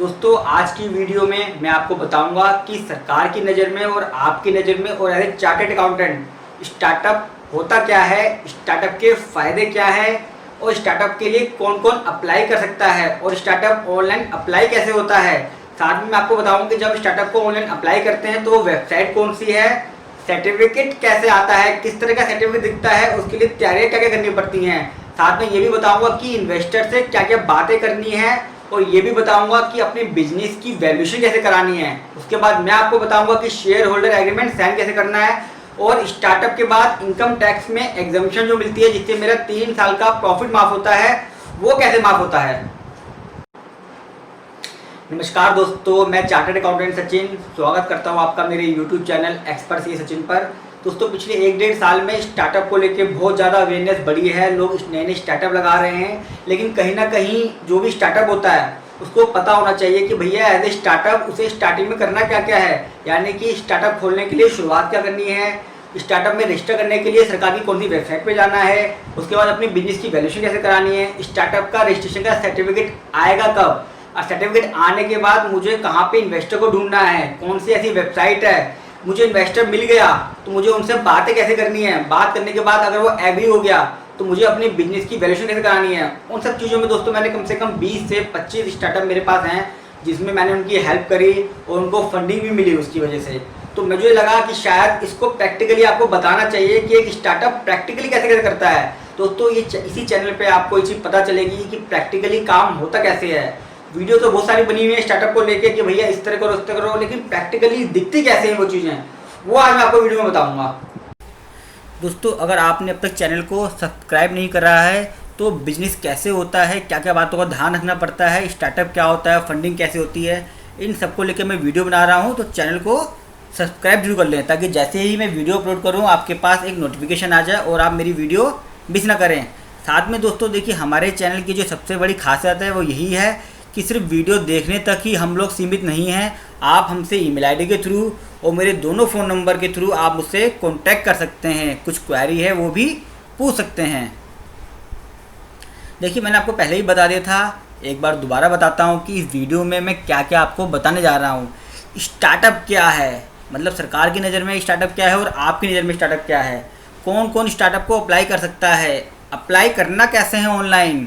दोस्तों आज की वीडियो में मैं आपको बताऊंगा कि सरकार की नज़र में और आपकी नज़र में और as a chartered accountant startup होता क्या है, स्टार्टअप के फ़ायदे क्या है और स्टार्टअप के लिए कौन कौन अप्लाई कर सकता है और स्टार्टअप ऑनलाइन अप्लाई कैसे होता है। साथ में मैं आपको बताऊंगा कि जब स्टार्टअप को ऑनलाइन अप्लाई करते हैं तो वेबसाइट कौन सी है, सर्टिफिकेट कैसे आता है, किस तरह का सर्टिफिकेट दिखता है, उसके लिए तैयारियाँ क्या क्या करनी पड़ती हैं। साथ में ये भी बताऊंगा कि इन्वेस्टर से क्या क्या बातें करनी है और ये भी बताऊंगा कि अपने बिजनेस की वैल्यूएशन कैसे करानी है। उसके बाद मैं आपको बताऊंगा कि शेयर होल्डर एग्रीमेंट साइन कैसे करना है और स्टार्टअप के बाद इनकम टैक्स में एग्जम्पशन जो मिलती है जिससे मेरा 3 साल का प्रॉफिट माफ होता है वो कैसे माफ होता है। नमस्कार दोस्तों, मैं चार्टर्ड अकाउंटेंट सचिन स्वागत करता हूं आपका मेरे YouTube चैनल एक्सपर्ट सी सचिन पर। दोस्तों पिछले 1-1.5 साल में स्टार्टअप को लेके बहुत ज़्यादा अवेयरनेस बढ़ी है, लोग नए नए स्टार्टअप लगा रहे हैं, लेकिन कहीं ना कहीं जो भी स्टार्टअप होता है उसको पता होना चाहिए कि भैया एज ए स्टार्टअप उसे स्टार्टिंग में करना क्या क्या है, यानी कि स्टार्टअप खोलने के लिए शुरुआत क्या करनी है, स्टार्टअप में रजिस्टर करने के लिए सरकार की कौन सी वेबसाइट पे जाना है, उसके बाद अपनी बिजनेस की वैल्यूएशन कैसे करानी है, स्टार्टअप का रजिस्ट्रेशन का सर्टिफिकेट आएगा कब और सर्टिफिकेट आने के बाद मुझे कहाँ पे इन्वेस्टर को ढूंढना है, कौन सी ऐसी वेबसाइट है, मुझे इन्वेस्टर मिल गया तो मुझे उनसे बातें कैसे करनी है, बात करने के बाद अगर वो एग्री हो गया तो मुझे अपनी बिजनेस की वैल्यूएशन कैसे करानी है। उन सब चीज़ों में दोस्तों मैंने कम से कम 20 से 25 स्टार्टअप मेरे पास हैं जिसमें मैंने उनकी हेल्प करी और उनको फंडिंग भी मिली उसकी वजह से। तो मुझे लगा कि शायद इसको प्रैक्टिकली आपको बताना चाहिए कि एक स्टार्टअप प्रैक्टिकली कैसे कैसे करता है। दोस्तों ये इसी चैनल पर आपको ये चीज़ पता चलेगी कि प्रैक्टिकली काम होता कैसे है। वीडियो तो बहुत सारी बनी हुई है स्टार्टअप को लेके कि भैया इस तरह करो उस तरह करो, लेकिन प्रैक्टिकली दिखती कैसे हैं वो चीज़ें, वो आज मैं आपको वीडियो में बताऊंगा। दोस्तों अगर आपने अब तक चैनल को सब्सक्राइब नहीं करा है तो बिजनेस कैसे होता है, क्या क्या बातों का ध्यान रखना पड़ता है, स्टार्टअप क्या होता है, फंडिंग कैसे होती है, इन सबको लेकर मैं वीडियो बना रहा हूँ। तो चैनल को सब्सक्राइब जरूर कर लें ताकि जैसे ही मैं वीडियो अपलोड करूँ आपके पास एक नोटिफिकेशन आ जाए और आप मेरी वीडियो मिस ना करें। साथ में दोस्तों देखिए हमारे चैनल की जो सबसे बड़ी खासियत है वो यही है कि सिर्फ वीडियो देखने तक ही हम लोग सीमित नहीं हैं। आप हमसे ईमेल आईडी के थ्रू और मेरे दोनों फ़ोन नंबर के थ्रू आप मुझसे कांटेक्ट कर सकते हैं, कुछ क्वेरी है वो भी पूछ सकते हैं। देखिए मैंने आपको पहले ही बता दिया था, एक बार दोबारा बताता हूँ कि इस वीडियो में मैं क्या क्या आपको बताने जा रहा हूँ। स्टार्टअप क्या है, मतलब सरकार की नज़र में स्टार्टअप क्या है और आपकी नज़र में स्टार्टअप क्या है, कौन कौन स्टार्टअप को अप्लाई कर सकता है, अप्लाई करना कैसे है ऑनलाइन।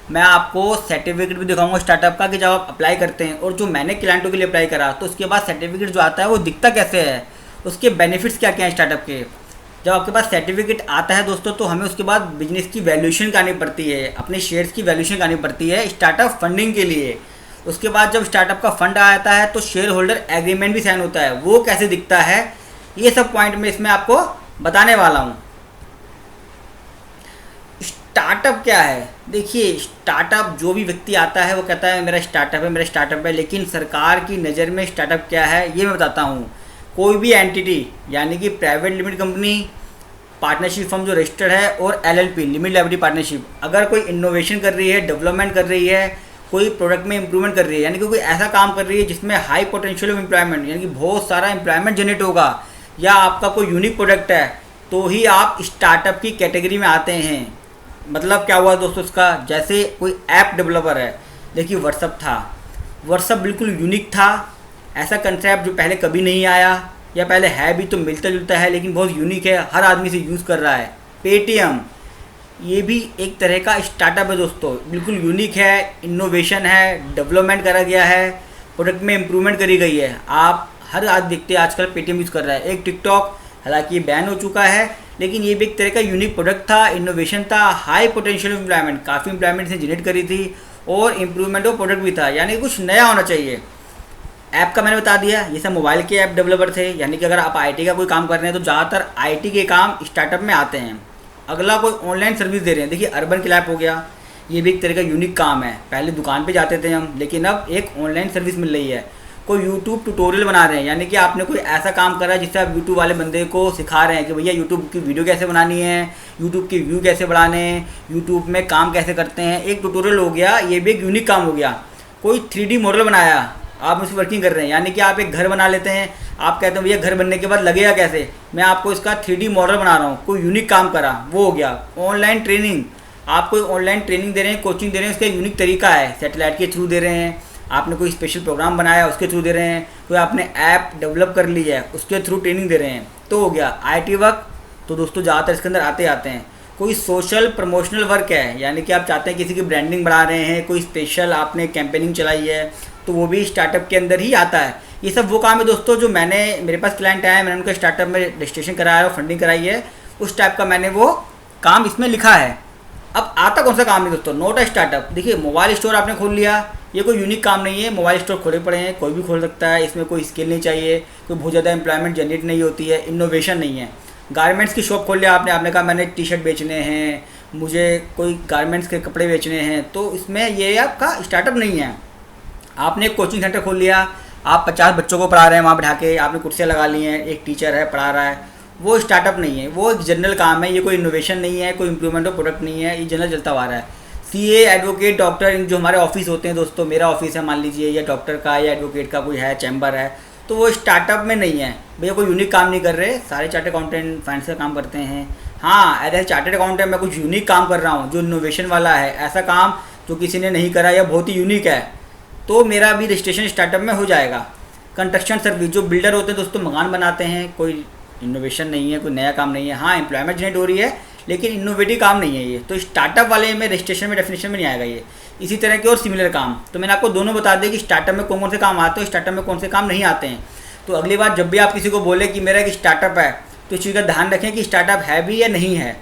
मैं आपको सर्टिफिकेट भी दिखाऊंगा स्टार्टअप का कि जब आप अप्लाई करते हैं और जो मैंने क्लाइंटों के लिए अप्लाई करा तो उसके बाद सर्टिफिकेट जो आता है वो दिखता कैसे है, उसके बेनिफिट्स क्या क्या हैं स्टार्टअप के। जब आपके पास सर्टिफिकेट आता है दोस्तों तो हमें उसके बाद बिजनेस की वैल्यूएशन करनी पड़ती है, अपने शेयर्स की वैल्यूएशन करनी पड़ती है स्टार्टअप फंडिंग के लिए। उसके बाद जब स्टार्टअप का फंड आता है तो शेयर होल्डर एग्रीमेंट भी साइन होता है, वो कैसे दिखता है, ये सब पॉइंट में इसमें आपको बताने वाला हूँ। स्टार्टअप क्या है, देखिए स्टार्टअप जो भी व्यक्ति आता है वो कहता है मेरा स्टार्टअप है मेरा स्टार्टअप है, लेकिन सरकार की नज़र में स्टार्टअप क्या है ये मैं बताता हूँ। कोई भी एंटिटी यानी कि private limited company, partnership firm जो रजिस्टर्ड है और LLP लिमिटेड लाइबिलिटी पार्टनरशिप, अगर कोई इनोवेशन कर रही है, डेवलपमेंट कर रही है, कोई प्रोडक्ट में इंप्रूवमेंट कर रही है, यानी कि कोई ऐसा काम कर रही है जिसमें हाई पोटेंशियल ऑफ एम्प्लॉयमेंट यानी कि बहुत सारा एम्प्लॉयमेंट जनरेट होगा, या आपका कोई यूनिक प्रोडक्ट है, तो ही आप स्टार्टअप की कैटेगरी में आते हैं। मतलब क्या हुआ दोस्तों इसका, जैसे कोई ऐप डेवलपर है, देखिए व्हाट्सअप था, व्हाट्सअप बिल्कुल यूनिक था, ऐसा कंसेप्ट जो पहले कभी नहीं आया, या पहले है भी तो मिलता जुलता है लेकिन बहुत यूनिक है, हर आदमी से यूज़ कर रहा है। पेटीएम ये भी एक तरह का स्टार्टअप है दोस्तों, बिल्कुल यूनिक है, इनोवेशन है, डेवलपमेंट करा गया है, प्रोडक्ट में इम्प्रूवमेंट करी गई है। आप हर आदमी देखते हैं आजकल पेटीएम यूज़ कर रहा है। एक टिकटॉक, हालांकि ये बैन हो चुका है, लेकिन ये भी एक तरह का यूनिक प्रोडक्ट था, इनोवेशन था, हाई पोटेंशियल एम्प्लॉयमेंट, काफ़ी एम्प्लॉयमेंट से जनरेट करी थी और इम्प्रूवमेंट ऑफ प्रोडक्ट भी था, यानी कुछ नया होना चाहिए। ऐप का मैंने बता दिया, ये सब मोबाइल के ऐप डेवलपर थे, यानी कि अगर आप IT का कोई काम कर रहे हैं तो ज़्यादातर IT के काम स्टार्टअप में आते हैं। अगला कोई ऑनलाइन सर्विस दे रहे हैं, देखिए अर्बन क्लैप हो गया, ये भी एक तरह का यूनिक काम है। पहले दुकान पे जाते थे हम, लेकिन अब एक ऑनलाइन सर्विस मिल रही है। कोई यूट्यूब ट्यूटोरियल बना रहे हैं, यानी कि आपने कोई ऐसा काम करा जिससे आप यूट्यूब वाले बंदे को सिखा रहे हैं कि भैया यूट्यूब की वीडियो कैसे बनानी है, यूट्यूब की व्यू कैसे बढ़ाने हैं, यूट्यूब में काम कैसे करते हैं, एक ट्यूटोरियल हो गया, ये भी एक यूनिक काम हो गया। कोई 3D मॉडल बनाया, आप उसमें वर्किंग कर रहे हैं, यानी कि आप एक घर बना लेते हैं, आप कहते हैं भैया घर बनने के बाद लगेगा कैसे, मैं आपको इसका 3D मॉडल बना रहा हूँ, कोई यूनिक काम करा, वो हो गया। ऑनलाइन ट्रेनिंग, आप कोई ऑनलाइन ट्रेनिंग दे रहे हैं, कोचिंग दे रहे हैं, उसका यूनिक तरीका है, सैटेलाइट के थ्रू दे रहे हैं, आपने कोई स्पेशल प्रोग्राम बनाया उसके थ्रू दे रहे हैं, कोई आपने ऐप डेवलप कर ली है उसके थ्रू ट्रेनिंग दे रहे हैं, तो हो गया आईटी वर्क। तो दोस्तों ज़्यादातर इसके अंदर आते हैं। कोई सोशल प्रमोशनल वर्क है, यानी कि आप चाहते हैं किसी की ब्रांडिंग बढ़ा रहे हैं, कोई स्पेशल आपने कैंपेनिंग चलाई है, तो वो भी स्टार्टअप के अंदर ही आता है। ये सब वो काम है दोस्तों जो मेरे पास क्लाइंट आए हैं, मैंने उनका स्टार्टअप में रजिस्ट्रेशन कराया और फंडिंग कराई है, उस टाइप का मैंने वो काम इसमें लिखा है। अब आता कौन सा काम है दोस्तों, नोट अ स्टार्टअप। देखिए मोबाइल स्टोर आपने खोल लिया, ये कोई यूनिक काम नहीं है, मोबाइल स्टोर खोले पड़े हैं, कोई भी खोल सकता है, इसमें कोई स्किल नहीं चाहिए, कोई बहुत ज़्यादा एम्प्लॉयमेंट जनरेट नहीं होती है, इनोवेशन नहीं है। गारमेंट्स की शॉप खोल लिया आपने कहा मैंने टी शर्ट बेचने हैं, मुझे कोई गारमेंट्स के कपड़े बेचने हैं, तो इसमें ये आपका स्टार्टअप नहीं है। आपने एक कोचिंग सेंटर खोल लिया, आप 50 बच्चों को पढ़ा रहे हैं, वहाँ बैठा के आपने कुर्सियाँ लगा ली हैं, एक टीचर है पढ़ा रहा है, वो स्टार्टअप नहीं है, वो एक जनरल काम है, ये कोई इनोवेशन नहीं है, कोई इम्प्रूवमेंट ऑफ प्रोडक्ट नहीं है, ये जनरल चलता हुआ रहा है। सीए, एडवोकेट, डॉक्टर, जो हमारे ऑफिस होते हैं दोस्तों, मेरा ऑफिस है मान लीजिए, या डॉक्टर का या एडवोकेट का कोई है चैम्बर है, तो वो स्टार्टअप में नहीं है। भैया कोई यूनिक काम नहीं कर रहे, सारे चार्टर्ड अकाउंटेंट फाइनेंस का काम करते हैं। हाँ, एज ए चार्टर्ड अकाउंटेंट मैं कुछ यूनिक काम कर रहा हूँ जो इनोवेशन वाला है, ऐसा काम जो किसी ने नहीं करा या बहुत ही यूनिक है, तो मेरा भी रजिस्ट्रेशन स्टार्टअप में हो जाएगा। कंस्ट्रक्शन सर्विस, जो बिल्डर होते हैं दोस्तों, मकान बनाते हैं, कोई इनोवेशन नहीं है, कोई नया काम नहीं है। हाँ, एम्प्लॉयमेंट जनरेट हो रही है, लेकिन इनोवेटिव काम नहीं है ये, तो स्टार्टअप वाले में रजिस्ट्रेशन में डेफिनेशन में नहीं आएगा ये। इसी तरह के और सिमिलर काम, तो मैंने आपको दोनों बता दिया कि स्टार्टअप में कौन कौन से काम आते हैं, स्टार्टअप में कौन से काम नहीं आते हैं। तो अगली बार जब भी आप किसी को बोले कि मेरा एक स्टार्टअप है, तो इस चीज़ का ध्यान रखें कि स्टार्टअप है भी या नहीं है।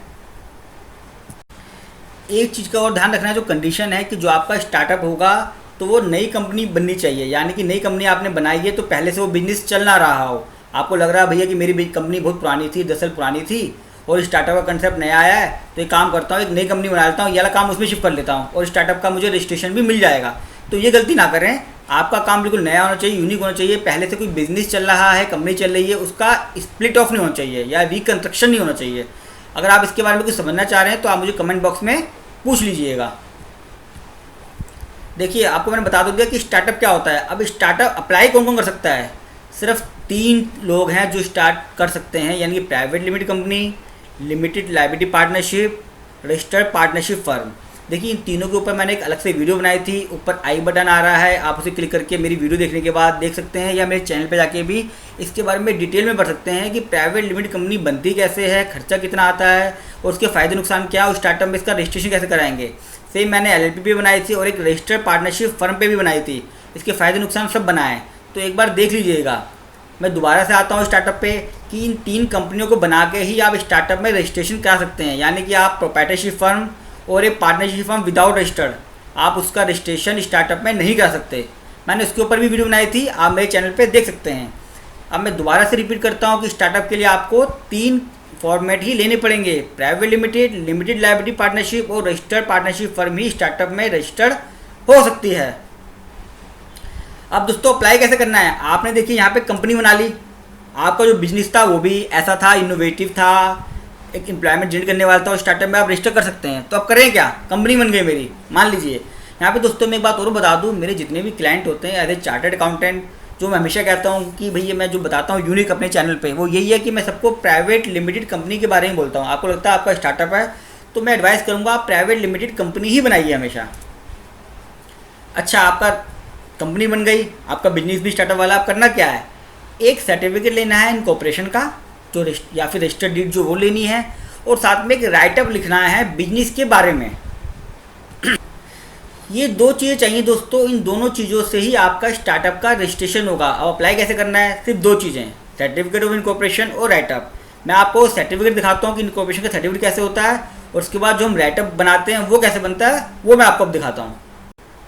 एक चीज़ का और ध्यान रखना है, जो कंडीशन है कि जो आपका स्टार्टअप होगा तो वो नई कंपनी बननी चाहिए, यानी कि नई कंपनी आपने बनाई है तो पहले से वो बिजनेस चल ना रहा हो। आपको लग रहा है भैया कि मेरी कंपनी बहुत पुरानी थी, 10 साल पुरानी थी, और स्टार्टअप का कंसेप्ट नया आया है, तो एक काम करता हूँ, एक नई कंपनी बना लेता हूँ, ये वाला काम उसमें शिफ्ट कर लेता हूँ और स्टार्टअप का मुझे रजिस्ट्रेशन भी मिल जाएगा। तो ये गलती ना करें, आपका काम बिल्कुल नया होना चाहिए, यूनिक होना चाहिए, पहले से कोई बिजनेस चल रहा है, कंपनी चल रही है, उसका स्प्लिट ऑफ नहीं होना चाहिए या रिकंस्ट्रक्शन नहीं होना चाहिए। अगर आप इसके बारे में कुछ समझना चाह रहे हैं तो आप मुझे कमेंट बॉक्स में पूछ लीजिएगा। देखिए आपको मैंने बता दिया कि स्टार्टअप क्या होता है। अब स्टार्टअप अप्लाई कौन कौन कर सकता है, सिर्फ 3 लोग हैं जो स्टार्ट कर सकते हैं, यानी कि private limited company, limited liability partnership, registered partnership firm. देखिए इन तीनों के ऊपर मैंने एक अलग से वीडियो बनाई थी, ऊपर आई बटन आ रहा है, आप उसे क्लिक करके मेरी वीडियो देखने के बाद देख सकते हैं, या मेरे चैनल पे जाके भी इसके बारे में डिटेल में पढ़ सकते हैं कि प्राइवेट लिमिटेड कंपनी बनती कैसे है, खर्चा कितना आता है और उसके फ़ायदे नुकसान क्या, और स्टार्टअप में इसका रजिस्ट्रेशन कैसे कराएंगे। सेम मैंने LLP पे बनाई थी और एक रजिस्टर्ड पार्टनरशिप फर्म पे भी बनाई थी, इसके फ़ायदे नुकसान सब बनाए, तो एक बार देख लीजिएगा। मैं दोबारा से आता हूँ स्टार्टअप पे कि इन 3 कंपनियों को बना के ही आप स्टार्टअप में रजिस्ट्रेशन करा सकते हैं, यानी कि आप प्रोप्राइटरशिप फर्म और एक पार्टनरशिप फर्म विदाउट रजिस्टर्ड आप उसका रजिस्ट्रेशन स्टार्टअप में नहीं करा सकते। मैंने उसके ऊपर भी वीडियो बनाई थी, आप मेरे चैनल पे देख सकते हैं। अब मैं दोबारा से रिपीट करता हूँ कि स्टार्टअप के लिए आपको 3 फॉर्मेट ही लेने पड़ेंगे, private limited, limited liability partnership और रजिस्टर्ड पार्टनरशिप फर्म ही स्टार्टअप में रजिस्टर्ड हो सकती है। अब दोस्तों अप्लाई कैसे करना है, आपने देखिए यहाँ पे कंपनी बना ली, आपका जो बिजनेस था वो भी ऐसा था, इनोवेटिव था, एक एम्प्लॉयमेंट जनरेट करने वाला था, और स्टार्टअप में आप रजिस्टर कर सकते हैं। तो अब करें क्या, कंपनी बन गई मेरी, मान लीजिए। यहाँ पे दोस्तों मैं एक बात और बता दूँ, मेरे जितने भी क्लाइंट होते हैं एज ए चार्टर्ड अकाउंटेंट, जो मैं हमेशा कहता हूँ कि भैया मैं जो बताता हूँ यूनिक अपने चैनल पे, वो यही है कि मैं सबको प्राइवेट लिमिटेड कंपनी के बारे में बोलता हूँ। आपको लगता है आपका स्टार्टअप है, तो मैं एडवाइस करूँगा आप प्राइवेट लिमिटेड कंपनी ही बनाइए हमेशा। अच्छा, आपका कंपनी बन गई, आपका बिजनेस भी स्टार्टअप वाला, आप करना क्या है, एक सर्टिफिकेट लेना है इनकॉर्पोरेशन का, जो या फिर रजिस्टर्ड डीड जो वो लेनी है, और साथ में एक राइटअप लिखना है बिजनेस के बारे में। ये 2 चीज़ें चाहिए दोस्तों, इन दोनों चीज़ों से ही आपका स्टार्टअप का रजिस्ट्रेशन होगा। अब अप्लाई कैसे करना है, सिर्फ 2 चीज़ें, सर्टिफिकेट ऑफ इनकॉर्पोरेशन और राइटअप। मैं आपको सर्टिफिकेट दिखाता हूँ कि इनकॉर्पोरेशन का सर्टिफिकेट कैसे होता है, और उसके बाद जो हम राइटअप बनाते हैं वो कैसे बनता है, वो मैं आपको अब दिखाता हूँ।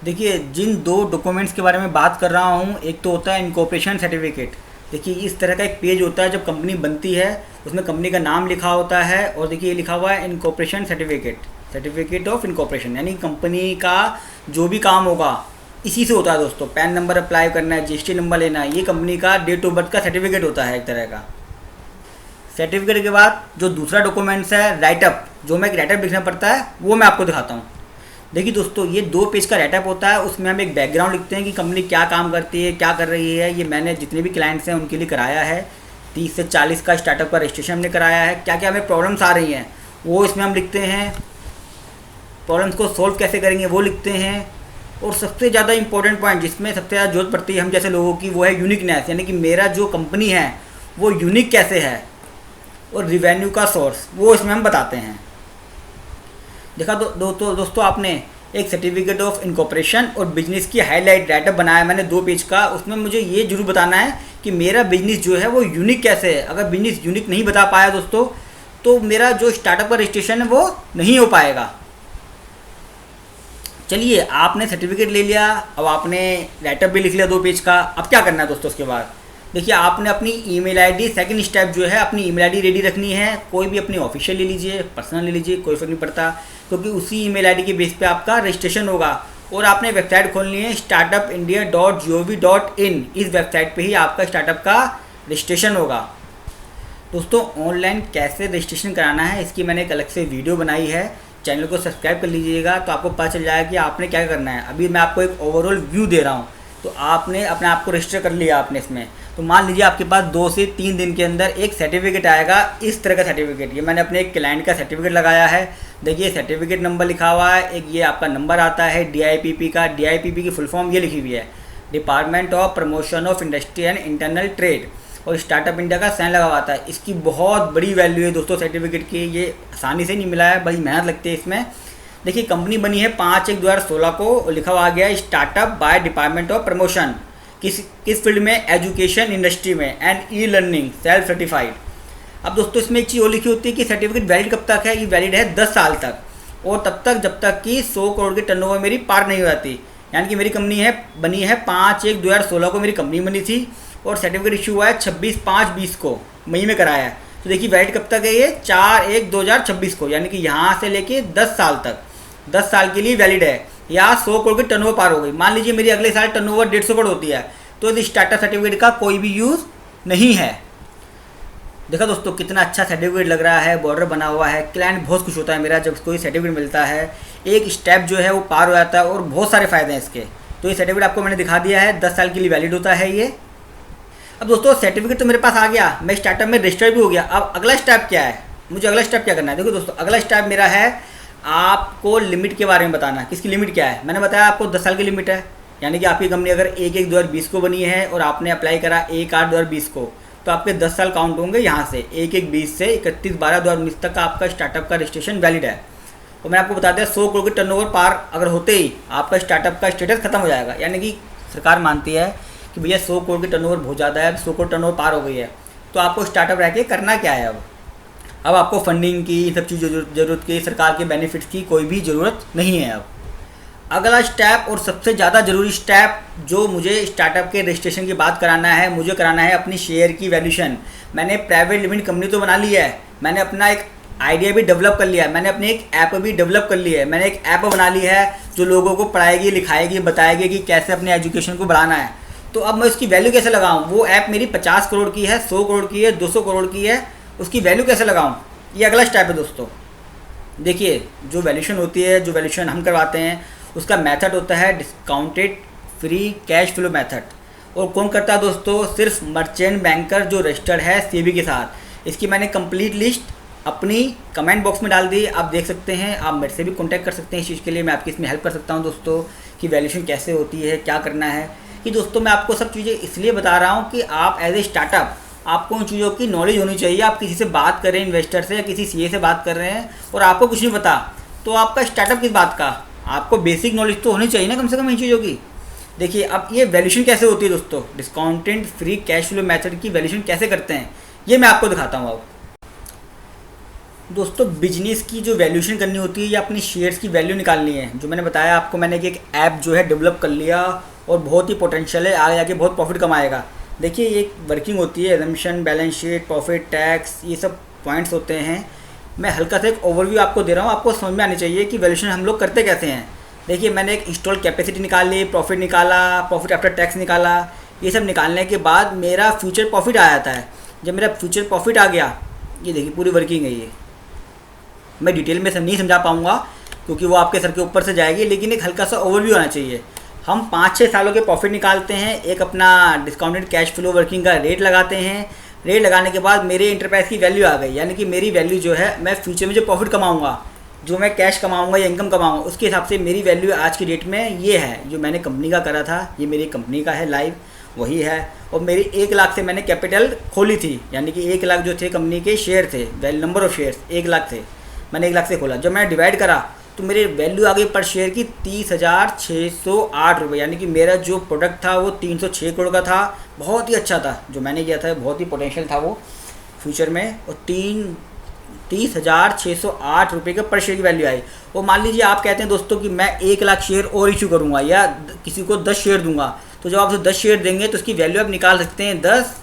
देखिए जिन 2 डॉक्यूमेंट्स के बारे में बात कर रहा हूँ, एक तो होता है इनकॉर्पोरेशन सर्टिफिकेट। देखिए इस तरह का एक पेज होता है जब कंपनी बनती है, उसमें कंपनी का नाम लिखा होता है, और देखिए ये लिखा हुआ है incorporation certificate, certificate of incorporation, यानी कंपनी का जो भी काम होगा इसी से होता है दोस्तों। पैन नंबर अप्लाई करना है, GST नंबर लेना है, ये कंपनी का डेट ऑफ बर्थ का सर्टिफिकेट होता है एक तरह का। सर्टिफिकेट के बाद जो दूसरा डॉक्यूमेंट्स है राइटअप, जो मैं एक राइटअप लिखना पड़ता है, वो मैं आपको दिखाता हूँ। देखिए दोस्तों ये 2 पेज का राइटअप होता है, उसमें हम एक बैकग्राउंड लिखते हैं कि कंपनी क्या काम करती है, क्या कर रही है। ये मैंने जितने भी क्लाइंट्स हैं उनके लिए कराया है, 30 से 40 का स्टार्टअप का रजिस्ट्रेशन हमने कराया है। क्या क्या हमें प्रॉब्लम्स आ रही हैं वो इसमें हम लिखते हैं, प्रॉब्लम्स को सॉल्व कैसे करेंगे वो लिखते हैं, और सबसे ज़्यादा इंपॉर्टेंट पॉइंट जिसमें सबसे ज़्यादा जरूरत पड़ती है हम जैसे लोगों की, वो है यूनिकनेस, यानी कि मेरा जो कंपनी है वो यूनिक कैसे है, और रिवेन्यू का सोर्स वो इसमें हम बताते हैं। देखा दोस्तों आपने एक सर्टिफिकेट ऑफ इनकॉर्पोरेशन और बिजनेस की हाईलाइट राइटअप बनाया मैंने 2 पेज का। उसमें मुझे ये जरूर बताना है कि मेरा बिजनेस जो है वो यूनिक कैसे है। अगर बिजनेस यूनिक नहीं बता पाया दोस्तों तो मेरा जो स्टार्टअप का रजिस्ट्रेशन है वो नहीं हो पाएगा। चलिए, आपने सर्टिफिकेट ले लिया, अब आपने राइटअप भी लिख लिया 2 पेज का। अब क्या करना है दोस्तों उसके बाद? देखिए, आपने अपनी ईमेल आईडी, सेकंड स्टेप जो है अपनी ईमेल आईडी रेडी रखनी है। कोई भी अपनी ऑफिशियल ले लीजिए, पर्सनल ले लीजिए, कोई फर्क नहीं पड़ता, क्योंकि उसी ईमेल आईडी के बेस पे आपका रजिस्ट्रेशन होगा। और आपने वेबसाइट खोलनी है startupindia.gov.in। इस वेबसाइट पे ही आपका स्टार्टअप का रजिस्ट्रेशन होगा। दोस्तों, ऑनलाइन कैसे रजिस्ट्रेशन कराना है इसकी मैंने एक अलग से वीडियो बनाई है, चैनल को सब्सक्राइब कर लीजिएगा तो आपको पता चल जाएगा कि आपने क्या करना है। अभी मैं आपको एक ओवरऑल व्यू दे रहा हूँ। तो आपने अपने आप को रजिस्टर कर लिया आपने इसमें, तो मान लीजिए आपके पास 2 से 3 दिन के अंदर एक सर्टिफिकेट आएगा, इस तरह का सर्टिफिकेट। ये मैंने अपने एक क्लाइंट का सर्टिफिकेट लगाया है। देखिए, सर्टिफिकेट नंबर लिखा हुआ है, एक ये आपका नंबर आता है DIPP का। DIPP की फुल फॉर्म ये लिखी हुई है, department of promotion of industry and internal trade, और स्टार्टअप इंडिया का साइन लगा हुआ था। इसकी बहुत बड़ी वैल्यू है दोस्तों सर्टिफिकेट की, ये आसानी से नहीं मिला है, बड़ी मेहनत लगती है इसमें। देखिए, कंपनी बनी है 5/1/2016 को, लिखा हुआ गया startup by department of promotion, किस फील्ड में, एजुकेशन इंडस्ट्री में and e learning, self certified. अब दोस्तों इसमें एक चीज़ और लिखी होती है कि सर्टिफिकेट वैलिड कब तक है। ये वैलिड है 10 साल तक, और तब तक जब तक कि 100 करोड़ की टर्नओवर मेरी पार नहीं हो जाती। यानी कि मेरी कंपनी बनी है 5/1/2016 को मेरी कंपनी बनी थी, और सर्टिफिकेट इशू हुआ है 26/5/20 को, मई में कराया है। तो देखिए वैलिड कब तक है ये, 4/1/2026 को, यानी कि यहाँ से लेके 10 साल तक, 10 साल के लिए वैलिड है। या 100 करोड़ की टर्नओवर पार हो गई, मान लीजिए मेरी अगले साल टर्नओवर 150 करोड़ होती है, तो इस स्टार्टअप सर्टिफिकेट का कोई भी यूज़ नहीं है। देखा दोस्तों कितना अच्छा सर्टिफिकेट लग रहा है, बॉर्डर बना हुआ है। क्लाइंट बहुत खुश होता है मेरा जब कोई सर्टिफिकेट मिलता है, एक स्टेप जो है वो पार हो जाता है, और बहुत सारे फ़ायदे हैं इसके। तो ये सर्टिफिकेट आपको मैंने दिखा दिया है, 10 साल के लिए वैलिड होता है ये। अब दोस्तों सर्टिफिकेट तो मेरे पास आ गया, मैं स्टार्टअप में रजिस्टर भी हो गया। अब अगला स्टेप क्या है, मुझे अगला स्टेप क्या करना है? देखो दोस्तों, अगला स्टेप मेरा है आपको लिमिट के बारे में बताना। किसकी लिमिट क्या है? मैंने बताया आपको 10 साल की लिमिट है, यानी कि आपकी कंपनी अगर 1/1/2020 को बनी है और आपने अप्लाई करा 1/8/2020 को, तो आपके 10 साल काउंट होंगे यहाँ से, 1/1/20 से 31/12/2019 तक का आपका स्टार्टअप का रजिस्ट्रेशन वैलिड है। और मैं आपको बता दिया 100 करोड़ की टर्नओवर पार अगर होते ही आपका स्टार्टअप का स्टेटस खत्म हो जाएगा। यानी कि सरकार मानती है कि भैया 100 करोड़ की टर्नओवर बहुत ज़्यादा है, 100 करोड़ टर्नओवर पार हो गई है, तो आपको स्टार्टअप रह के करना क्या है? अब आपको फंडिंग की, इन सब चीज़ों ज़रूरत की, सरकार के बेनिफिट्स की कोई भी ज़रूरत नहीं है। अब अगला स्टेप और सबसे ज़्यादा ज़रूरी स्टेप जो मुझे स्टार्टअप के रजिस्ट्रेशन की बात कराना है, मुझे कराना है अपनी शेयर की वैल्यूशन। मैंने प्राइवेट लिमिटेड कंपनी तो बना ली है, मैंने अपना एक आइडिया भी डेवलप कर लिया है, मैंने अपनी एक ऐप भी डेवलप कर ली है, मैंने एक ऐप बना ली है जो लोगों को पढ़ाएगी, लिखाएगी, बताएगी कि कैसे अपने एजुकेशन को बढ़ाना है। तो अब मैं उसकी वैल्यू कैसे लगाऊँ? वो ऐप मेरी 50 करोड़ की है, 100 करोड़ की है, 200 करोड़ की है, उसकी वैल्यू कैसे लगाऊँ? ये अगला स्टेप है दोस्तों। देखिए, जो वैल्यूशन होती है, जो वैल्यूशन हम करवाते हैं, उसका मेथड होता है discounted free cash flow method. और कौन करता है दोस्तों? सिर्फ मर्चेंट बैंकर जो रजिस्टर्ड है सेबी के साथ। इसकी मैंने कंप्लीट लिस्ट अपनी कमेंट बॉक्स में डाल दी, आप देख सकते हैं। आप मेरे से भी कॉन्टैक्ट कर सकते हैं इस चीज़ के लिए, मैं आपकी इसमें हेल्प कर सकता हूँ दोस्तों, कि वैल्यूशन कैसे होती है, क्या करना है। कि दोस्तों मैं आपको सब चीज़ें इसलिए बता रहा हूँ कि आप एज ए स्टार्टअप आपको उन चीज़ों की नॉलेज होनी चाहिए। आप किसी से बात कर रहे हैं, इन्वेस्टर से या किसी सीए से बात कर रहे हैं, और आपको कुछ नहीं पता, तो आपका स्टार्टअप किस बात का? आपको बेसिक नॉलेज तो होनी चाहिए ना कम से कम इन चीज़ों की। देखिए, अब ये वैल्यूशन कैसे होती है दोस्तों, discounted free cash flow method की वैल्यूशन कैसे करते हैं, ये मैं आपको दिखाता हूँ। अब दोस्तों बिजनेस की जो वैल्यूशन करनी होती है, या अपनी शेयर्स की वैल्यू निकालनी है, जो मैंने बताया आपको, मैंने एक ऐप जो है डेवलप कर लिया, और बहुत ही पोटेंशियल है, आगे जाके बहुत प्रॉफिट कमाएगा। देखिए, ये वर्किंग होती है, assumption, balance sheet, profit, tax, ये सब पॉइंट्स होते हैं। मैं हल्का सा एक ओवरव्यू आपको दे रहा हूँ, आपको समझ में आनी चाहिए कि वैल्यूशन हम लोग करते कैसे हैं। देखिए, मैंने एक इंस्टॉल कैपेसिटी निकाली, प्रॉफिट निकाला, प्रॉफिट आफ्टर टैक्स निकाला। ये सब निकालने के बाद मेरा फ्यूचर प्रॉफिट आ जाता है। जब मेरा फ्यूचर प्रॉफिट आ गया, ये देखिए पूरी वर्किंग है। ये मैं डिटेल में नहीं समझा पाऊँगा क्योंकि वो आपके सर के ऊपर से जाएगी, लेकिन एक हल्का सा ओवरव्यू आना चाहिए। हम 5-6 सालों के प्रॉफिट निकालते हैं, एक अपना डिस्काउंटेड कैश फ्लो वर्किंग का रेट लगाते हैं। रेट लगाने के बाद मेरे इंटरप्राइज की वैल्यू आ गई, यानी कि मेरी वैल्यू जो है, मैं फ्यूचर में जो प्रॉफिट कमाऊंगा, जो मैं कैश कमाऊंगा या इनकम कमाऊंगा उसके हिसाब से मेरी वैल्यू आज की डेट में ये है। जो मैंने कंपनी का करा था, ये मेरी कंपनी का है लाइव, वही है। और मेरी 1 लाख से मैंने कैपिटल खोली थी, यानी कि 1 लाख जो थे कंपनी के शेयर थे, नंबर ऑफ़ शेयर्स 1 लाख थे, मैंने 1 लाख से खोला। जब मैंने डिवाइड करा तो मेरी वैल्यू आ गई पर शेयर की 30,608 रुपये, यानी कि मेरा जो प्रोडक्ट था वो 306 करोड़ का था। बहुत ही अच्छा था जो मैंने किया था, बहुत ही पोटेंशियल था वो फ्यूचर में। और 30,608 रुपये का पर शेयर की वैल्यू आई। और मान लीजिए आप कहते हैं दोस्तों कि मैं 1 लाख शेयर और इशू करूँगा या किसी को 10 शेयर दूंगा, तो जब आप 10 शेयर देंगे तो उसकी वैल्यू आप निकाल सकते हैं 10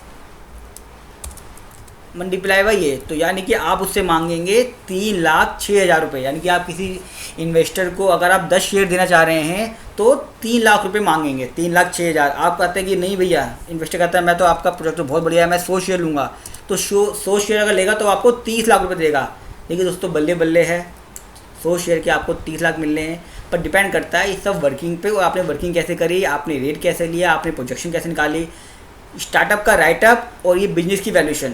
मल्टीप्लाई बाई ये, तो यानी कि आप उससे मांगेंगे 3,06,000 रुपये। यानी कि आप किसी इन्वेस्टर को अगर आप 10 शेयर देना चाह रहे हैं तो 3 लाख रुपये मांगेंगे, 3,06,000। आप कहते हैं कि नहीं भैया, इन्वेस्टर कहता है मैं तो आपका प्रोजेक्ट तो बहुत बढ़िया है, मैं 100 शेयर लूँगा, तो 100 शेयर अगर लेगा तो आपको 30 लाख रुपये देगा। देखिए दोस्तों, बल्ले बल्ले है, 100 शेयर के आपको 30 लाख मिलने हैं। पर डिपेंड करता है ये सब वर्किंग पे, और आपने वर्किंग कैसे करी, आपने रेट कैसे लिया, आपने प्रोजेक्शन कैसे निकाली। स्टार्टअप का राइटअप और ये बिजनेस की वैल्यूएशन,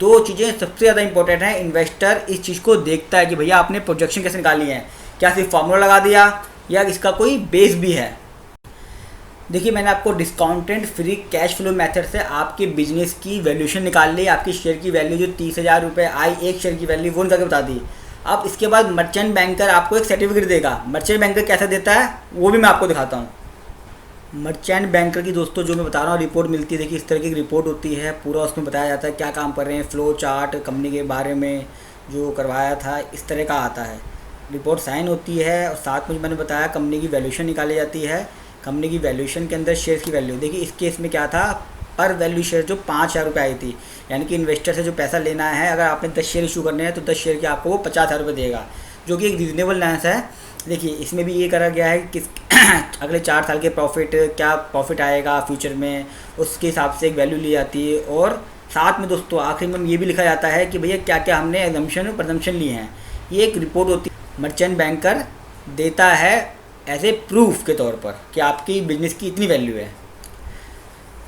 2 चीज़ें सबसे ज़्यादा इंपॉर्टेंट है। इन्वेस्टर इस चीज़ को देखता है कि भैया आपने प्रोजेक्शन कैसे निकाली है, क्या सिर्फ फार्मूला लगा दिया या इसका कोई बेस भी है। देखिए, मैंने आपको discounted free cash flow method से आपके बिजनेस की वैल्यूएशन निकाल ली। आपकी शेयर की वैल्यू जो 30,000 रुपये आई एक शेयर की वैल्यू, वो निकाल के बता दी। अब इसके बाद मर्चेंट बैंकर आपको एक सर्टिफिकेट देगा। मर्चेंट बैंकर कैसे देता है वो भी मैं आपको दिखाता हूँ। मर्चेंट बैंकर की दोस्तों जो मैं बता रहा हूँ रिपोर्ट मिलती है। देखिए, इस तरह की रिपोर्ट होती है, पूरा उसमें बताया जाता है क्या काम कर रहे हैं, फ्लो चार्ट, कंपनी के बारे में जो करवाया था, इस तरह का आता है। रिपोर्ट साइन होती है और साथ में मैंने बताया कंपनी की वैल्यूएशन निकाली जाती है। कंपनी की वैल्यूएशन के अंदर शेयर की वैल्यू, देखिए इस केस में क्या था, पर वैल्यू शेयर जो 5,000 रुपये आई थी, यानी कि इन्वेस्टर से जो पैसा लेना है, अगर आपने 10 शेयर इशू करने हैं तो 10 शेयर के आपको वो 50,000 रुपये देगा, जो कि एक रीजनेबल लेंस है। देखिए, इसमें भी ये करा गया है कि अगले 4 साल के प्रॉफिट, क्या प्रॉफिट आएगा फ्यूचर में, उसके हिसाब से एक वैल्यू ली जाती है। और साथ में दोस्तों आखिर में ये भी लिखा जाता है कि भैया क्या क्या हमने एजम्पशन और प्रजम्पशन लिए हैं। ये एक रिपोर्ट होती है, मर्चेंट बैंकर देता है एज ए प्रूफ के तौर पर कि आपकी बिजनेस की इतनी वैल्यू है।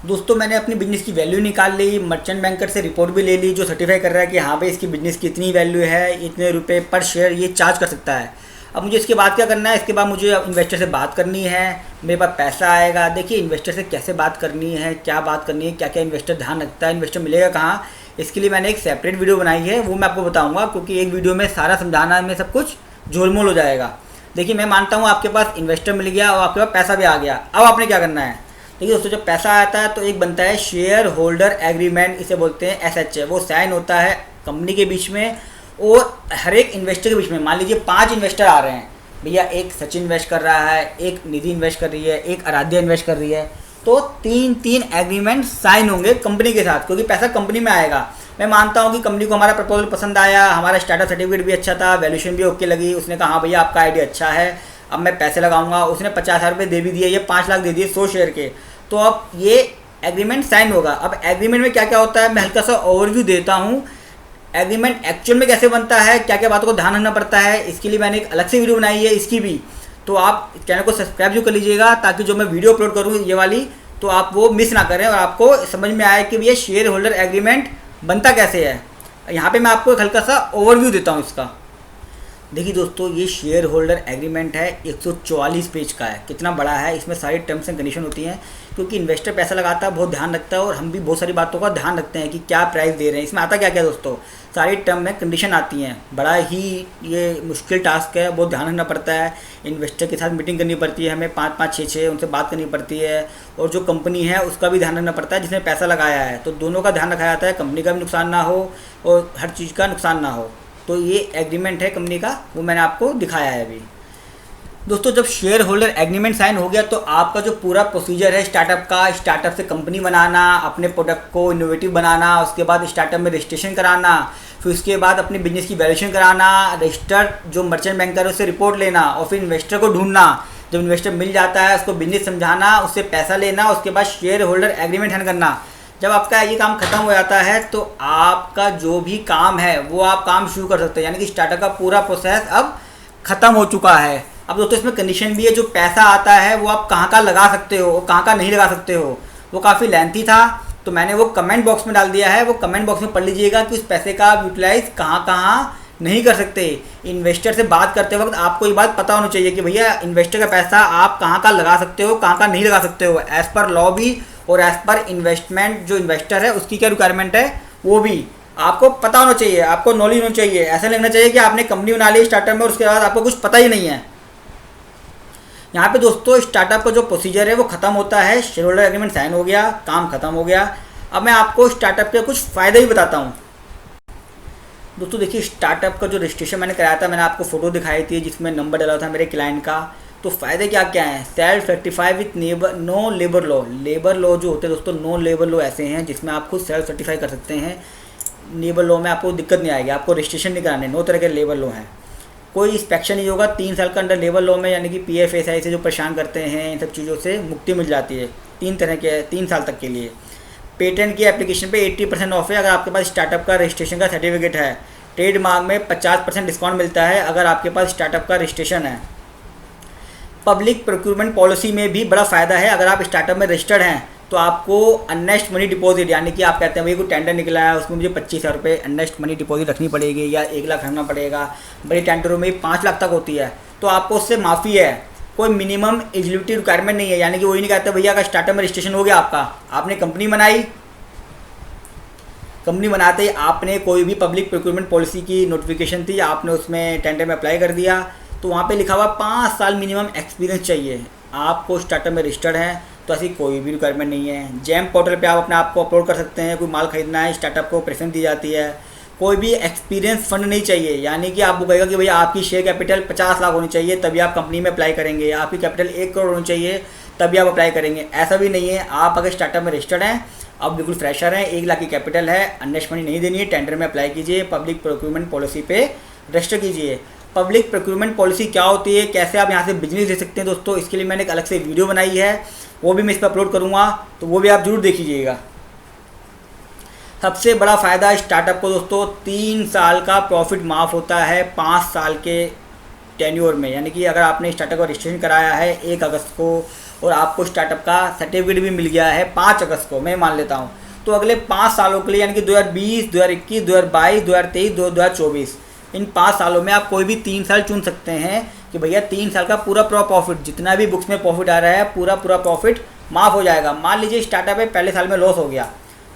दोस्तों, मैंने अपनी बिजनेस की वैल्यू निकाल ली, मर्चेंट बैंकर से रिपोर्ट भी ले ली जो सर्टिफाई कर रहा है कि हाँ भाई इसकी बिजनेस की इतनी वैल्यू है, इतने रुपए पर शेयर ये चार्ज कर सकता है। अब मुझे इसके बाद क्या करना है, इसके बाद मुझे इन्वेस्टर से बात करनी है, मेरे पास पैसा आएगा। देखिए, इन्वेस्टर से कैसे बात करनी है, क्या बात करनी है, क्या क्या इन्वेस्टर ध्यान रखता है, इन्वेस्टर मिलेगा कहाँ, इसके लिए मैंने एक सेपरेट वीडियो बनाई है, वो मैं आपको बताऊँगा, क्योंकि एक वीडियो में सारा समझाना में सब कुछ झोलमोल हो जाएगा। देखिए, मैं मानता हूँ आपके पास इन्वेस्टर मिल गया और आपके पास पैसा भी आ गया। अब आपने क्या करना है, देखिए दोस्तों, जब पैसा आता है तो एक बनता है शेयर होल्डर एग्रीमेंट, इसे बोलते हैं SHA। वो साइन होता है कंपनी के बीच में और हर एक इन्वेस्टर के बीच में। मान लीजिए 5 इन्वेस्टर आ रहे हैं, भैया एक सचिन इन्वेस्ट कर रहा है, एक निधि इन्वेस्ट कर रही है, एक आराध्या इन्वेस्ट कर रही है, तो 3 एग्रीमेंट साइन होंगे कंपनी के साथ, क्योंकि पैसा कंपनी में आएगा। मैं मानता हूँ कि कंपनी को हमारा प्रपोजल पसंद आया, हमारा स्टार्टअप सर्टिफिकेट भी अच्छा था, वैल्यूएशन भी ओके लगी, उसने कहा हाँ भैया आपका आइडिया अच्छा है, अब मैं पैसे लगाऊंगा। उसने 50,000 रुपये दे भी दिए, ये 5 लाख दे दिए 100 शेयर के, तो अब ये एग्रीमेंट साइन होगा। अब एग्रीमेंट में क्या क्या होता है मैं हल्का सा ओवरव्यू देता हूँ। एग्रीमेंट एक्चुअल में कैसे बनता है, क्या क्या बातों को ध्यान रखना पड़ता है, इसके लिए मैंने एक अलग से वीडियो बनाई है इसकी भी, तो आप चैनल को सब्सक्राइब जो कर लीजिएगा, ताकि जो मैं वीडियो अपलोड करूँ ये वाली, तो आप वो मिस ना करें और आपको समझ में आए कि भैया शेयर होल्डर एग्रीमेंट बनता कैसे है। यहाँ पे मैं आपको एक हल्का सा ओवरव्यू देता हूँ इसका। देखिए दोस्तों, ये शेयर होल्डर एग्रीमेंट है, 144 पेज का है, कितना बड़ा है। इसमें सारी टर्म्स एंड कंडीशन होती हैं, क्योंकि इन्वेस्टर पैसा लगाता है, बहुत ध्यान रखता है, और हम भी बहुत सारी बातों का ध्यान रखते हैं कि क्या प्राइस दे रहे हैं। इसमें आता क्या क्या दोस्तों, सारी टर्म में कंडीशन आती हैं। बड़ा ही ये मुश्किल टास्क है, बहुत ध्यान रखना पड़ता है। इन्वेस्टर के साथ मीटिंग करनी पड़ती है, हमें 5-5, 6-6 उनसे बात करनी पड़ती है, और जो कंपनी है उसका भी ध्यान रखना पड़ता है जिसने पैसा लगाया है, तो दोनों का ध्यान रखा जाता है, कंपनी का भी नुकसान ना हो और हर चीज़ का नुकसान ना हो। तो ये एग्रीमेंट है कंपनी का, वो मैंने आपको दिखाया है अभी। दोस्तों, जब शेयर होल्डर एग्रीमेंट साइन हो गया तो आपका जो पूरा प्रोसीजर है स्टार्टअप का, स्टार्टअप से कंपनी बनाना, अपने प्रोडक्ट को इनोवेटिव बनाना, उसके बाद स्टार्टअप में रजिस्ट्रेशन कराना, फिर उसके बाद अपनी बिजनेस की वैल्यूएशन कराना, रजिस्टर्ड जो मर्चेंट बैंकर है उससे रिपोर्ट लेना, और फिर इन्वेस्टर को ढूंढना। जब इन्वेस्टर मिल जाता है उसको बिजनेस समझाना, उससे पैसा लेना, उसके बाद शेयर होल्डर एग्रीमेंट साइन करना। जब आपका ये काम खत्म हो जाता है तो आपका जो भी काम है वो आप काम शुरू कर सकते हैं, यानी कि स्टार्टअप का पूरा प्रोसेस अब ख़त्म हो चुका है। अब दोस्तों, इसमें कंडीशन भी है, जो पैसा आता है वो आप कहाँ कहाँ लगा सकते हो और कहाँ कहाँ नहीं लगा सकते हो। वो काफ़ी लेंथी था, तो मैंने वो कमेंट बॉक्स में डाल दिया है, वो कमेंट बॉक्स में पढ़ लीजिएगा कि उस पैसे का आप यूटिलाइज़ कहाँ कहाँ नहीं कर सकते। इन्वेस्टर से बात करते वक्त आपको ये बात पता होनी चाहिए कि भैया इन्वेस्टर का पैसा आप कहाँ कहाँ लगा सकते हो, कहाँ कहाँ नहीं लगा सकते हो, एज़ पर लॉ भी और एज़ पर इन्वेस्टमेंट जो इन्वेस्टर है उसकी क्या रिक्वायरमेंट है वो भी आपको पता होना चाहिए, आपको नॉलेज होनी चाहिए। ऐसा लगना चाहिए कि आपने कंपनी बना ली स्टार्टअप में और उसके बाद आपको कुछ पता ही नहीं है। यहाँ पे दोस्तों स्टार्टअप का जो प्रोसीजर है वो ख़त्म होता है, शेयर होल्डर एग्रीमेंट साइन हो गया, काम ख़त्म हो गया। अब मैं आपको स्टार्टअप के कुछ फ़ायदे भी बताता हूँ। दोस्तों देखिए, स्टार्टअप का जो रजिस्ट्रेशन मैंने कराया था, मैंने आपको फ़ोटो दिखाई थी जिसमें नंबर डाला था मेरे क्लाइंट का। तो फ़ायदे क्या क्या हैं? Self certify with no labour law. Labour law जो होते हैं दोस्तों, नो लेबर लॉ ऐसे हैं जिसमें आप खुद सेल्फ सर्टिफाई कर सकते हैं। लेबर लॉ में आपको दिक्कत नहीं आएगी, आपको रजिस्ट्रेशन नहीं कराने, 9 तरह के लेबर लॉ हैं। कोई इंस्पेक्शन नहीं होगा 3 साल का अंडर लेबर लॉ में, यानी कि PFSI से जो परेशान करते हैं इन सब चीज़ों से मुक्ति मिल जाती है 3 साल तक के लिए। पेटेंट की एप्लीकेशन पे 80% ऑफ है अगर आपके पास स्टार्टअप का रजिस्ट्रेशन का सर्टिफिकेट है। ट्रेडमार्क में 50% डिस्काउंट मिलता है अगर आपके पास स्टार्टअप का रजिस्ट्रेशन है। पब्लिक प्रोक्यूरमेंट पॉलिसी में भी बड़ा फ़ायदा है। अगर आप स्टार्टअप में रजिस्टर्ड हैं तो आपको अननेस्ट मनी डिपॉजिट, यानी कि आप कहते हैं भाई कोई टेंडर निकला है उसमें मुझे 25,000 रुपये अननेस्ट मनी डिपॉजिट रखनी पड़ेगी या 1 लाख रखना पड़ेगा, बड़े टेंडरों में 5 लाख तक होती है, तो आपको उससे माफ़ी है। कोई मिनिमम एलिजिबिलिटी रिक्वायरमेंट नहीं है, यानी कि वही नहीं कहते भैया अगर स्टार्टअप में रजिस्ट्रेशन हो गया आपका, आपने कंपनी बनाई, कंपनी बनाते ही आपने कोई भी पब्लिक प्रोक्यूरमेंट पॉलिसी की नोटिफिकेशन थी, आपने उसमें टेंडर में अप्लाई कर दिया, तो वहाँ पे लिखा हुआ 5 साल मिनिमम एक्सपीरियंस चाहिए। आपको स्टार्टअप में रजिस्टर्ड है तो ऐसी कोई भी रिक्वायरमेंट नहीं है। जैम पोर्टल पे आप अपने आप को अपलोड कर सकते हैं। कोई माल खरीदना है, स्टार्टअप को प्रेफरेंस दी जाती है। कोई भी एक्सपीरियंस फंड नहीं चाहिए, यानी कि आपको कहेगा कि भैया आपकी शेयर कैपिटल 50 लाख होनी चाहिए तभी आप कंपनी में अप्लाई करेंगे, आपकी कैपिटल 1 करोड़ होनी चाहिए तभी आप अप्लाई करेंगे, ऐसा भी नहीं है। आप अगर स्टार्टअप में रजिस्टर्ड हैं, आप बिल्कुल फ्रेशर हैं, 1 लाख की कैपिटल है, अननेस्ट मनी नहीं देनी है, टेंडर में अप्लाई कीजिए, पब्लिक प्रोक्यूरमेंट पॉलिसी पे रजिस्टर कीजिए। पब्लिक प्रोक्यूरमेंट पॉलिसी क्या होती है, कैसे आप यहाँ से बिजनेस दे सकते हैं दोस्तों, इसके लिए मैंने एक अलग से वीडियो बनाई है, वो भी मैं इस पर अपलोड करूँगा, तो वो भी आप जरूर देखिएगा। सबसे बड़ा फ़ायदा स्टार्टअप को दोस्तों 3 साल का प्रॉफिट माफ़ होता है 5 साल के टेन्योर में, यानी कि अगर आपने स्टार्टअप का रजिस्ट्रेशन कराया है 1 अगस्त को और आपको स्टार्टअप का सर्टिफिकेट भी मिल गया है 5 अगस्त को, मैं मान लेता हूँ, तो अगले 5 सालों के लिए, यानी कि 2020, 2021, 2022, 2023, 2024, इन 5 सालों में आप कोई भी 3 साल चुन सकते हैं कि भैया 3 साल का पूरा प्रॉफिट, जितना भी बुक्स में प्रॉफिट आ रहा है पूरा प्रॉफिट माफ़ हो जाएगा। मान लीजिए स्टार्टअप है, पहले साल में लॉस हो गया,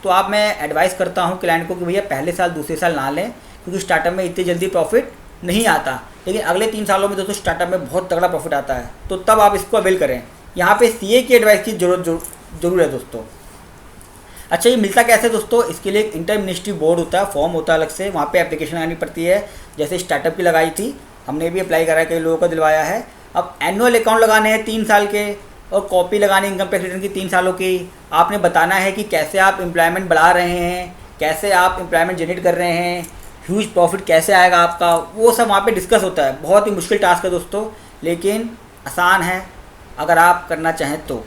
तो आप, मैं एडवाइस करता हूँ क्लाइंट को कि भैया पहले साल दूसरे साल ना लें, क्योंकि स्टार्टअप में इतनी जल्दी प्रॉफिट नहीं आता, लेकिन अगले 3 सालों में दोस्तों स्टार्टअप में बहुत तगड़ा प्रॉफिट आता है, तो तब आप इसको अवेल करें। यहाँ पे CA की एडवाइस की जरूर है दोस्तों। अच्छा, ये मिलता कैसे दोस्तों? इसके लिए एक इंटर मिनिस्ट्री बोर्ड होता है, फॉर्म होता है अलग से, वहाँ पे एप्लीकेशन लगानी पड़ती है। जैसे स्टार्टअप की लगाई थी, हमने भी अप्लाई करा है, कई लोगों को दिलवाया है। अब एनुअल अकाउंट लगाने हैं 3 साल के, और कॉपी लगानी इनकम टैक्स रिटर्न की 3 सालों की। आपने बताना है कि कैसे आप एम्प्लॉयमेंट बढ़ा रहे हैं, कैसे आप एम्प्लॉयमेंट जनरेट कर रहे हैं, ह्यूज प्रॉफिट कैसे आएगा आपका, वो सब वहाँ पे डिस्कस होता है। बहुत ही मुश्किल टास्क है दोस्तों, लेकिन आसान है अगर आप करना चाहें तो।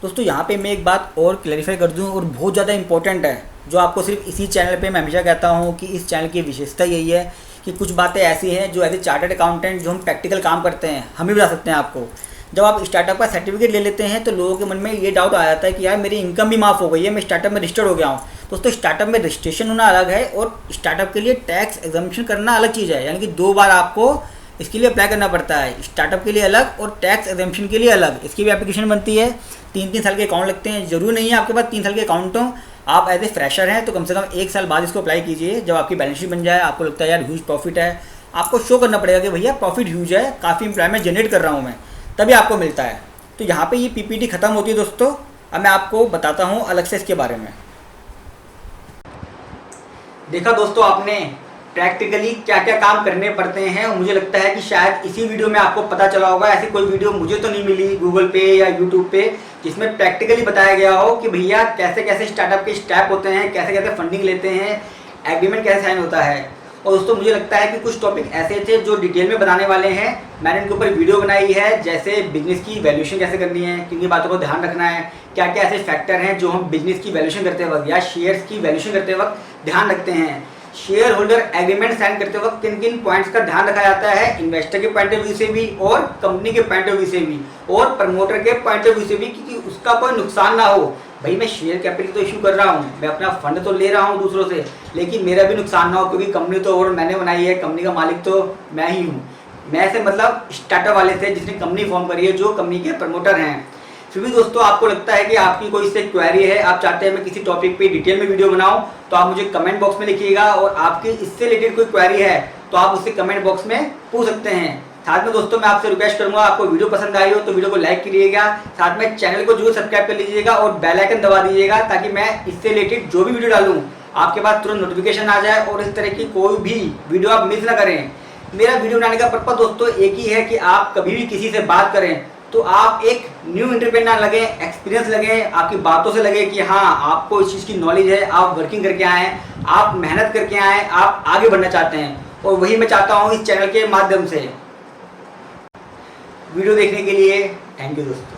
दोस्तों यहाँ पे मैं एक बात और क्लैरिफाई कर दूँ, और बहुत ज़्यादा इंपॉर्टेंट है, जो आपको सिर्फ इसी चैनल पे मैं हमेशा कहता हूँ कि इस चैनल की विशेषता यही है कि कुछ बातें ऐसी हैं जो एज ए चार्टर्ड अकाउंटेंट जो हम प्रैक्टिकल काम करते हैं हम ही बता सकते हैं आपको। जब आप स्टार्टअप का सर्टिफिकेट ले लेते हैं तो लोगों के मन में ये डाउट आ जाता है कि यार मेरी इनकम भी माफ़ हो गई है, मैं स्टार्टअप में रजिस्टर्ड हो गया हूँ। दोस्तों स्टार्टअप में रजिस्ट्रेशन होना अलग है और स्टार्टअप के लिए टैक्स एग्जम्पशन करना अलग चीज़ है, यानी कि 2 बार आपको इसके लिए अप्लाई करना पड़ता है, स्टार्टअप के लिए अलग और टैक्स एग्जम्पशन के लिए अलग, इसकी भी एप्लीकेशन बनती है। 3-3 साल के अकाउंट लगते हैं, जरूरी नहीं है आपके पास 3 साल के अकाउंट हो। आप एज ए फ्रेशर हैं तो कम से कम 1 साल बाद इसको अप्लाई कीजिए। जब आपकी बैलेंस शीट बन जाए, आपको लगता है यार ह्यूज प्रॉफिट है, आपको शो करना पड़ेगा कि भैया प्रॉफिट ह्यूज है, काफ़ी एम्प्लॉयमेंट जनरेट कर रहा हूँ मैं, तभी आपको मिलता है। तो यहाँ पे ये PPT खत्म होती है दोस्तों। अब मैं आपको बताता हूँ अलग से इसके बारे में। देखा दोस्तों आपने प्रैक्टिकली क्या क्या काम करने पड़ते हैं, और मुझे लगता है कि शायद इसी वीडियो में आपको पता चला होगा। ऐसी कोई वीडियो मुझे तो नहीं मिली गूगल पे या यूट्यूब पे जिसमें प्रैक्टिकली बताया गया हो कि भैया कैसे कैसे स्टार्टअप के स्टेप होते हैं, कैसे कैसे फंडिंग लेते हैं, एग्रीमेंट कैसे साइन होता है। और दोस्तों मुझे लगता है कि कुछ टॉपिक ऐसे थे जो डिटेल में बताने वाले हैं, मैंने इनके ऊपर वीडियो बनाई है, जैसे बिजनेस की वैल्यूएशन कैसे करनी है, किन किन बातों को ध्यान रखना है, क्या क्या ऐसे फैक्टर हैं जो हम बिजनेस की वैल्यूएशन करते वक्त या शेयर्स की वैल्यूएशन करते वक्त ध्यान रखते हैं, शेयर होल्डर एग्रीमेंट साइन करते वक्त किन किन पॉइंट्स का ध्यान रखा जाता है, इन्वेस्टर के पॉइंट ऑफ व्यू से भी और कंपनी के पॉइंट ऑफ व्यू से भी और प्रमोटर के पॉइंट ऑफ व्यू से भी, कि उसका कोई नुकसान ना हो। भाई मैं शेयर कैपिटल तो इशू कर रहा हूँ, मैं अपना फंड तो ले रहा हूँ दूसरों से, लेकिन मेरा भी नुकसान ना हो, क्योंकि कंपनी तो और मैंने बनाई है, कंपनी का मालिक तो मैं ही हूँ। मैं से मतलब स्टार्टअप वाले से जिसने कंपनी फॉर्म करी है, जो कंपनी के प्रमोटर हैं। फिर भी दोस्तों आपको लगता है कि आपकी कोई इससे क्वेरी है, आप चाहते हैं मैं किसी टॉपिक पे डिटेल में वीडियो बनाऊं, तो आप मुझे कमेंट बॉक्स में लिखिएगा, और आपकी इससे रिलेटेड कोई क्वेरी है तो आप उससे कमेंट बॉक्स में पूछ सकते हैं। साथ में दोस्तों मैं आपसे रिक्वेस्ट करूंगा, आपको वीडियो पसंद आई हो तो वीडियो को लाइक कीजिएगा, साथ में चैनल को जरूर सब्सक्राइब कर लीजिएगा और बेल आइकन दबा दीजिएगा, ताकि मैं इससे रिलेटेड जो भी वीडियो डालूं आपके पास तुरंत नोटिफिकेशन आ जाए और इस तरह की कोई भी वीडियो आप मिस ना करें। मेरा वीडियो बनाने का पर्पज दोस्तों एक ही है कि आप कभी भी किसी से बात करें तो आप एक न्यू एंटरप्रेन्योर लगे, एक्सपीरियंस लगे, आपकी बातों से लगे कि हाँ आपको इस चीज़ की नॉलेज है, आप वर्किंग करके आए हैं, आप मेहनत करके आए हैं, आप आगे बढ़ना चाहते हैं, और वही मैं चाहता हूँ इस चैनल के माध्यम से। वीडियो देखने के लिए थैंक यू दोस्तों।